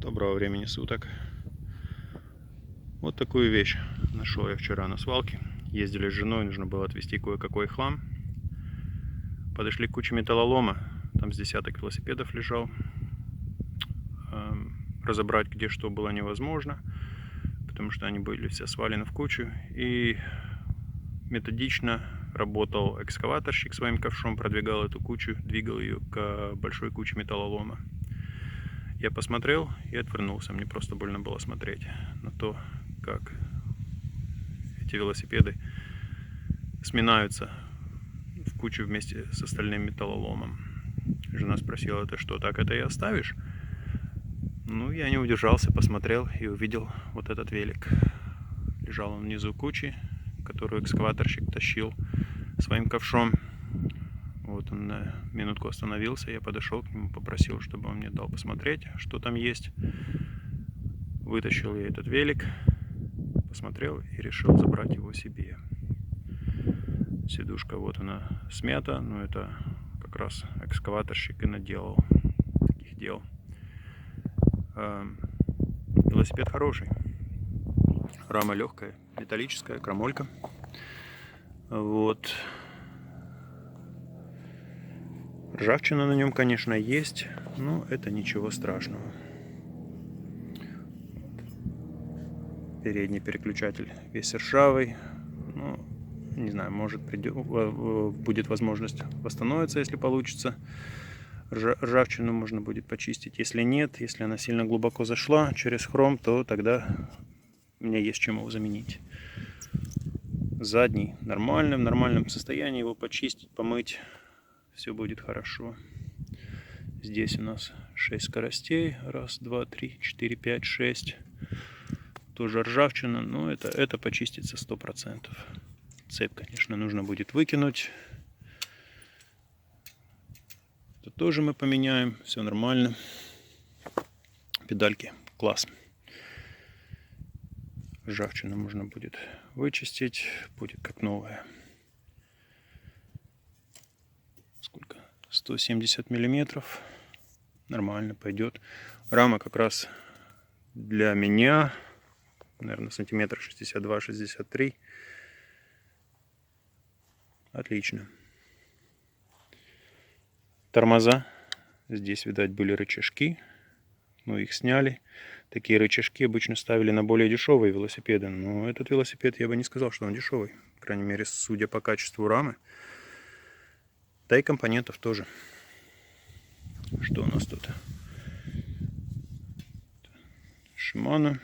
Доброго времени суток. Вот такую вещь нашел я вчера на свалке. Ездили с женой, нужно было отвезти кое-какой хлам. Подошли к куче металлолома. Там с десяток велосипедов лежал. Разобрать где что было невозможно, потому что они были все свалены в кучу. И методично работал экскаваторщик своим ковшом, продвигал эту кучу, двигал ее к большой куче металлолома. Я посмотрел и отвернулся. Мне просто больно было смотреть на то, как эти велосипеды сминаются в кучу вместе с остальным металлоломом. Жена спросила: "Ты что, так это и оставишь?" Ну, я не удержался, посмотрел и увидел вот этот велик. Лежал он внизу кучи, которую экскаваторщик тащил своим ковшом. Вот он на минутку остановился, я подошел к нему, попросил, чтобы он мне дал посмотреть, что там есть. Вытащил я этот велик, посмотрел и решил забрать его себе. Сидушка вот она смята, но это как раз экскаваторщик и наделал таких дел. Велосипед хороший, рама легкая, металлическая, кромолька. Вот. Ржавчина на нем, конечно, есть, но это ничего страшного. Передний переключатель весь ржавый. Ну, не знаю, может будет возможность восстановиться, если получится. Ржавчину можно будет почистить. Если нет, если она сильно глубоко зашла через хром, то тогда мне есть чем его заменить. Задний нормальный, в нормальном состоянии, его почистить, помыть, все будет хорошо. Здесь у нас 6 скоростей. 1, 2, 3, 4, 5, 6. Тоже ржавчина, но это почистится 100%. Цепь, конечно, нужно будет выкинуть. Это тоже мы поменяем. Все нормально. Педальки класс. Ржавчину можно будет вычистить. Будет как новая. Сколько? 170 миллиметров. Нормально пойдет. Рама как раз для меня, наверное, сантиметр 62-63. Отлично. Тормоза. Здесь, видать, были рычажки. Но их сняли. Такие рычажки обычно ставили на более дешевые велосипеды. Но этот велосипед, я бы не сказал, что он дешевый. По крайней мере, судя по качеству рамы. Да и компонентов тоже. Что у нас тут? Shimano.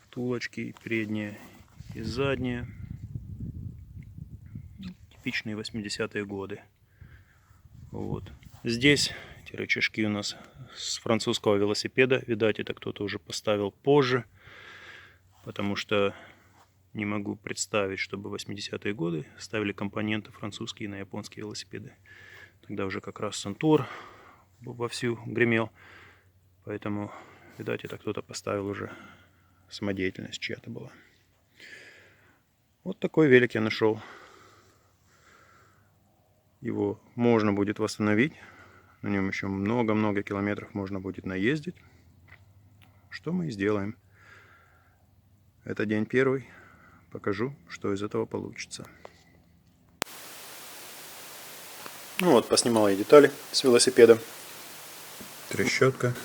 Втулочки передние и задние. Типичные 80-е годы. Вот. Здесь эти рычажки у нас с французского велосипеда. Видать, это кто-то уже поставил позже. Потому что не могу представить, чтобы в 80-е годы ставили компоненты французские на японские велосипеды. Тогда уже как раз Сантур вовсю гремел. Поэтому, видать, это кто-то поставил уже, самодеятельность чья-то была. Вот такой велик я нашел. Его можно будет восстановить. На нем еще много-много километров можно будет наездить. Что мы и сделаем. Это день первый. Покажу, что из этого получится. Ну вот, поснимал я детали с велосипеда. Трещотка.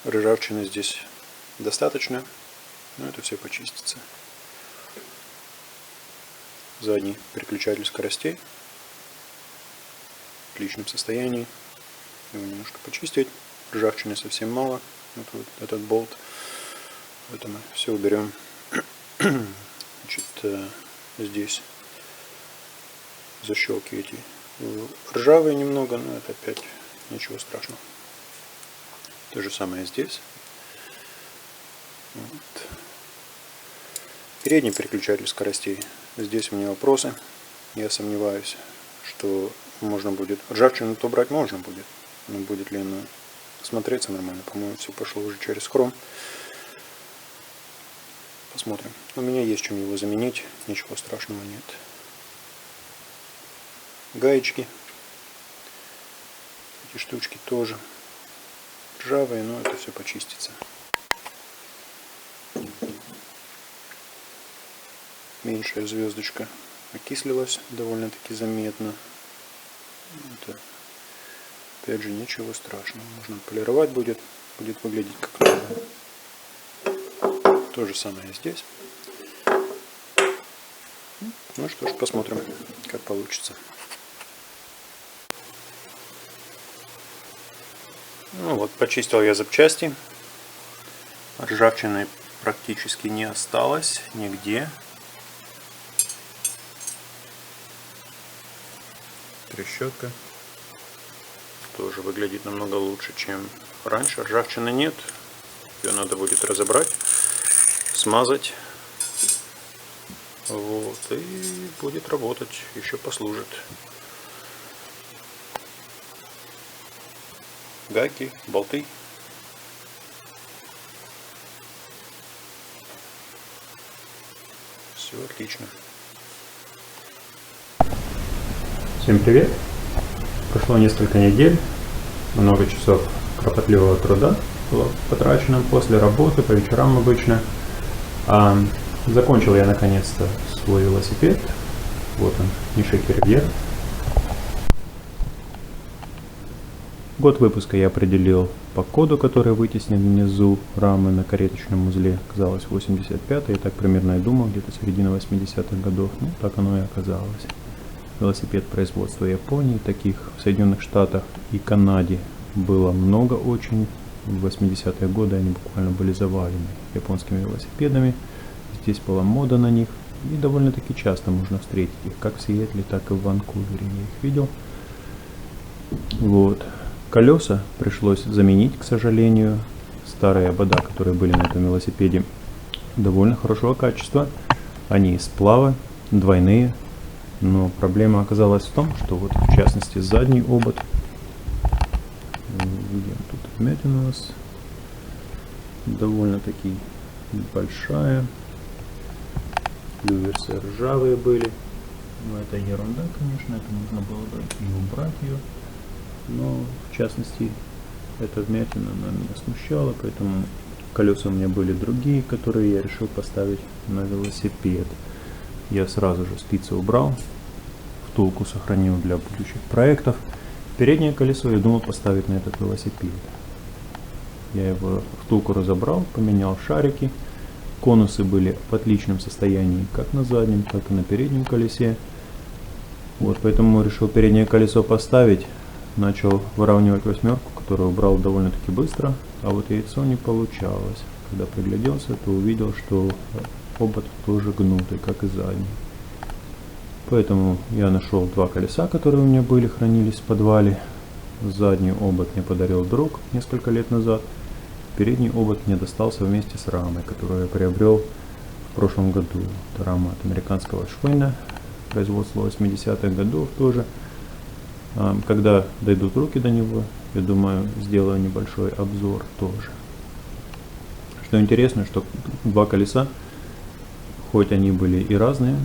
Ржавчины здесь достаточно. Но это все почистится. Задний переключатель скоростей. В отличном состоянии. Его немножко почистить. Ржавчины совсем мало. Вот этот болт. Это мы все уберем. Значит, здесь защелки эти ржавые немного, но это опять ничего страшного. То же самое здесь. Вот. Передний переключатель скоростей. Здесь у меня вопросы. Я сомневаюсь, что можно будет. Ржавчину то брать можно будет. Но будет ли она смотреться нормально? По-моему, все пошло уже через хром. Посмотрим. У меня есть чем его заменить. Ничего страшного нет. Гаечки. Эти штучки тоже ржавые, но это все почистится. Меньшая звездочка окислилась довольно-таки заметно. Это, опять же, ничего страшного. Можно полировать будет выглядеть как новое. То же самое здесь. Ну что ж, посмотрим, как получится. Ну вот, почистил я запчасти. Ржавчины практически не осталось нигде. Трещотка тоже выглядит намного лучше, чем раньше. Ржавчины нет. Ее надо будет разобрать, смазать. Вот, и будет работать, еще послужит. Гайки, болты. Все отлично. Всем привет! Прошло несколько недель, много часов кропотливого труда было потрачено после работы, по вечерам обычно. Закончил я наконец-то свой велосипед. Вот он, Nishiki Riviera. Год выпуска я определил по коду, который вытеснен внизу рамы на кареточном узле. Оказалось 85-й, я так примерно и думал, где-то середина 80-х годов. Ну, так оно и оказалось. Велосипед производства Японии, таких в Соединенных Штатах и Канаде было много очень. В 80-е годы они буквально были завалены японскими велосипедами. Здесь была мода на них, и довольно-таки часто можно встретить их, как в Сиэтле, так и в Ванкувере. Я их видел. Вот. Колеса пришлось заменить, к сожалению. Старые обода, которые были на этом велосипеде, довольно хорошего качества. Они из сплава, двойные. Но проблема оказалась в том, что вот в частности задний обод. Видим, тут вмятина у нас довольно-таки большая. Люверсы ржавые были. Но это ерунда, конечно, это нужно было бы и убрать ее. Но в частности эта вмятина она меня смущала, поэтому колеса у меня были другие, которые я решил поставить на велосипед. Я сразу же спицы убрал, втулку сохранил для будущих проектов. Переднее колесо я думал поставить на этот велосипед. Я его втулку разобрал, поменял шарики. Конусы были в отличном состоянии как на заднем, так и на переднем колесе. Вот, поэтому решил переднее колесо поставить. Начал выравнивать восьмерку, которую убрал довольно-таки быстро, а вот яйцо не получалось. Когда пригляделся, то увидел, что обод тоже гнутый, как и задний. Поэтому я нашел два колеса, которые у меня были, хранились в подвале. Задний обод мне подарил друг несколько лет назад. Передний обод мне достался вместе с рамой, которую я приобрел в прошлом году. Это рама от американского Schwinn, производства 80-х годов тоже. Когда дойдут руки до него, я думаю, сделаю небольшой обзор тоже. Что интересно, что два колеса, хоть они были и разные,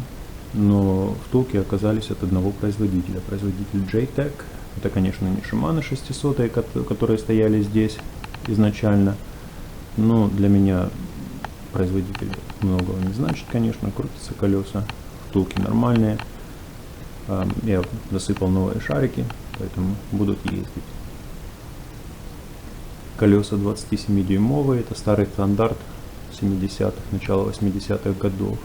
но втулки оказались от одного производителя. Производитель JTEC. Это, конечно, не Shimano 600, которые стояли здесь изначально. Но для меня производитель многого не значит, конечно. Крутятся колеса, втулки нормальные. Я засыпал новые шарики, поэтому будут ездить. Колеса 27-дюймовые, это старый стандарт 70-х, начала 80-х годов.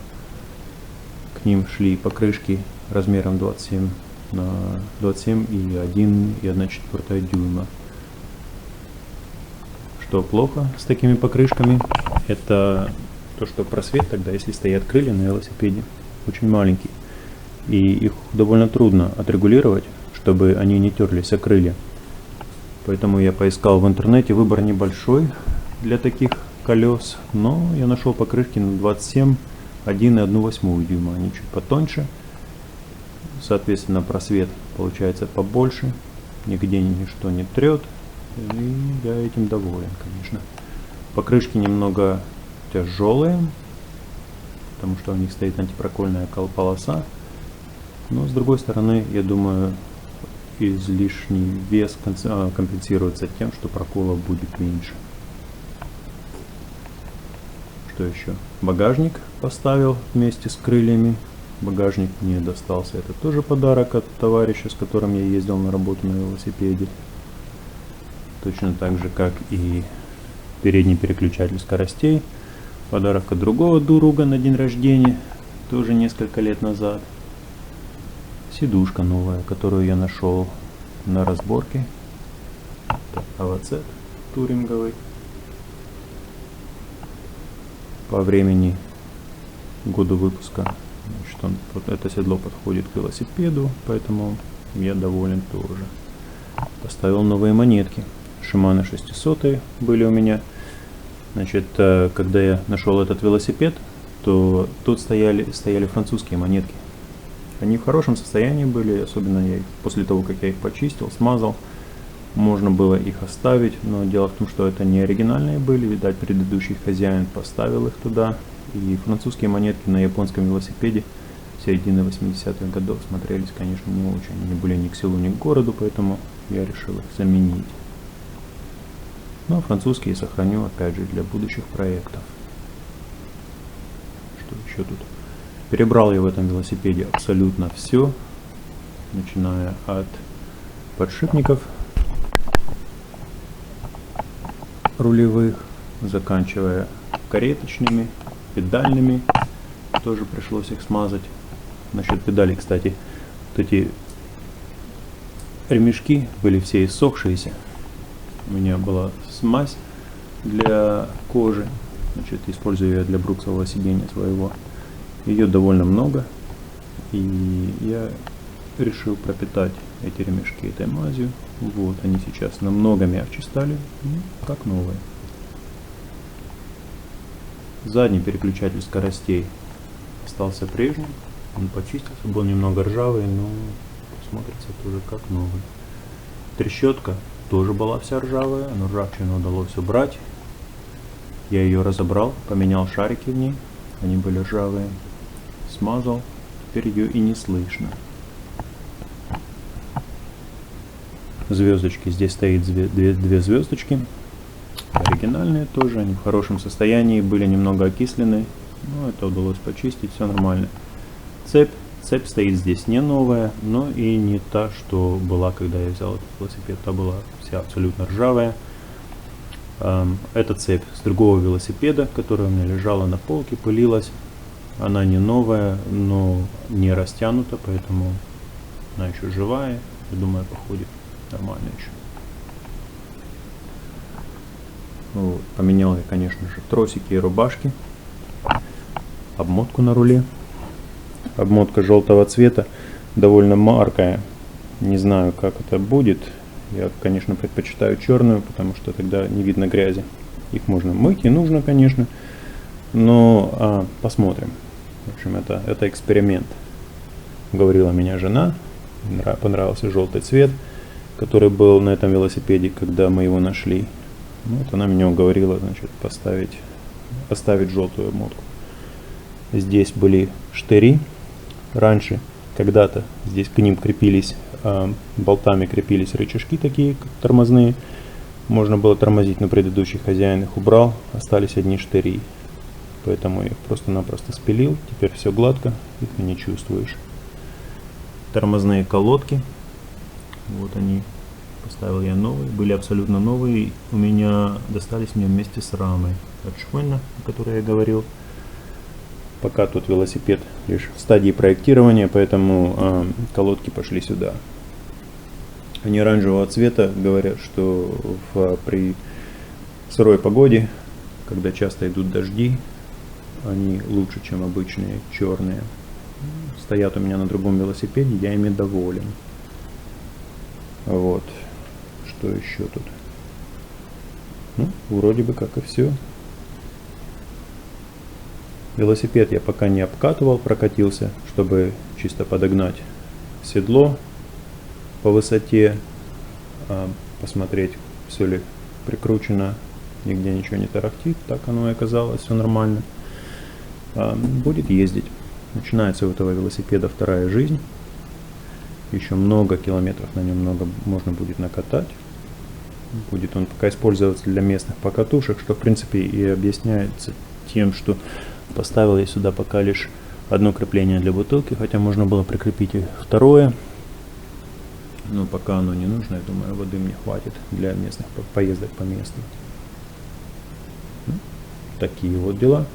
К ним шли покрышки размером 27 на 27 и 1,1/4 дюйма. Что плохо с такими покрышками, это то, что просвет тогда, если стоят крылья на велосипеде, очень маленький. И их довольно трудно отрегулировать, чтобы они не терлись о крылья. Поэтому я поискал в интернете, выбор небольшой для таких колес, но я нашел покрышки на 27, 1,1/8 дюйма, они чуть потоньше. Соответственно, просвет получается побольше, нигде ничто не трет, и я этим доволен, конечно. Покрышки немного тяжелые, потому что у них стоит антипрокольная полоса. Но с другой стороны, я думаю, излишний вес компенсируется тем, что проколов будет меньше. Что еще? Багажник поставил вместе с крыльями. Багажник мне достался. Это тоже подарок от товарища, с которым я ездил на работу на велосипеде. Точно так же, как и передний переключатель скоростей. Подарок от другого друга на день рождения. Тоже несколько лет назад. Сидушка новая, которую я нашел на разборке. Это АВЦ туринговый. По времени, году выпуска, значит, вот это седло подходит к велосипеду, поэтому я доволен тоже. Поставил новые монетки. Shimano 600 были у меня. Значит, когда я нашел этот велосипед, то тут стояли французские монетки. Они в хорошем состоянии были, особенно после того, как я их почистил, смазал. Можно было их оставить, но дело в том, что это не оригинальные были, видать, предыдущий хозяин поставил их туда. И французские монетки на японском велосипеде середины 80-х годов смотрелись, конечно, не очень. Они были ни к селу, ни к городу, поэтому я решил их заменить. Но французские сохраню, опять же, для будущих проектов. Что еще тут? Перебрал я в этом велосипеде абсолютно все, начиная от подшипников рулевых, заканчивая кареточными, педальными, тоже пришлось их смазать. Насчет педалей, кстати, вот эти ремешки были все иссохшиеся. У меня была смазь для кожи, значит, использую ее для бруксового сидения своего. Ее довольно много, и я решил пропитать эти ремешки этой мазью. Вот, они сейчас намного мягче стали, как новые. Задний переключатель скоростей остался прежним, он почистился, был немного ржавый, но смотрится тоже как новый. Трещотка тоже была вся ржавая, но ржавчину удалось убрать. Я ее разобрал, поменял шарики в ней, они были ржавые, смазал, теперь ее и не слышно. Звездочки, здесь стоит две звездочки, оригинальные тоже, они в хорошем состоянии, были немного окислены, но это удалось почистить, все нормально. Цепь стоит здесь не новая, но и не та, что была, когда я взял этот велосипед, та была вся абсолютно ржавая. Эта цепь с другого велосипеда, которая у меня лежала на полке, пылилась, она не новая, но не растянута, поэтому она еще живая, я думаю, походит нормально еще. Вот. Поменял я, конечно же, тросики и рубашки, обмотку на руле. Обмотка желтого цвета, довольно маркая, не знаю, как это будет. Я, конечно, предпочитаю черную, потому что тогда не видно грязи. Их можно мыть и нужно, конечно, но посмотрим. В общем, это эксперимент. Говорила меня жена, понравился желтый цвет, который был на этом велосипеде, когда мы его нашли. Вот она меня уговорила, значит, оставить желтую обмотку. Здесь были штыри. Раньше, когда-то, здесь к ним крепились, болтами крепились рычажки такие, как тормозные. Можно было тормозить, но предыдущий хозяин их убрал, остались одни штыри. Поэтому я их просто-напросто спилил, теперь все гладко, их и не чувствуешь. Тормозные колодки, вот они, поставил я новые, были абсолютно новые, у меня достались мне вместе с рамой от Schwinn, о которой я говорил. Пока тут велосипед лишь в стадии проектирования, поэтому колодки пошли сюда. Они оранжевого цвета, говорят, что при сырой погоде, когда часто идут дожди, они лучше, чем обычные черные. Стоят у меня на другом велосипеде, я ими доволен. Вот. Что еще тут? Ну, вроде бы как и все. Велосипед я пока не обкатывал, прокатился, чтобы чисто подогнать седло по высоте, посмотреть, все ли прикручено, нигде ничего не тарахтит, так оно и оказалось, все нормально. Будет ездить. Начинается у этого велосипеда вторая жизнь. Еще много километров на нем можно будет накатать. Будет он пока использоваться для местных покатушек, что в принципе и объясняется тем, что поставил я сюда пока лишь одно крепление для бутылки, хотя можно было прикрепить и второе. Но пока оно не нужно, я думаю, воды мне хватит для местных поездок по месту. Такие вот дела.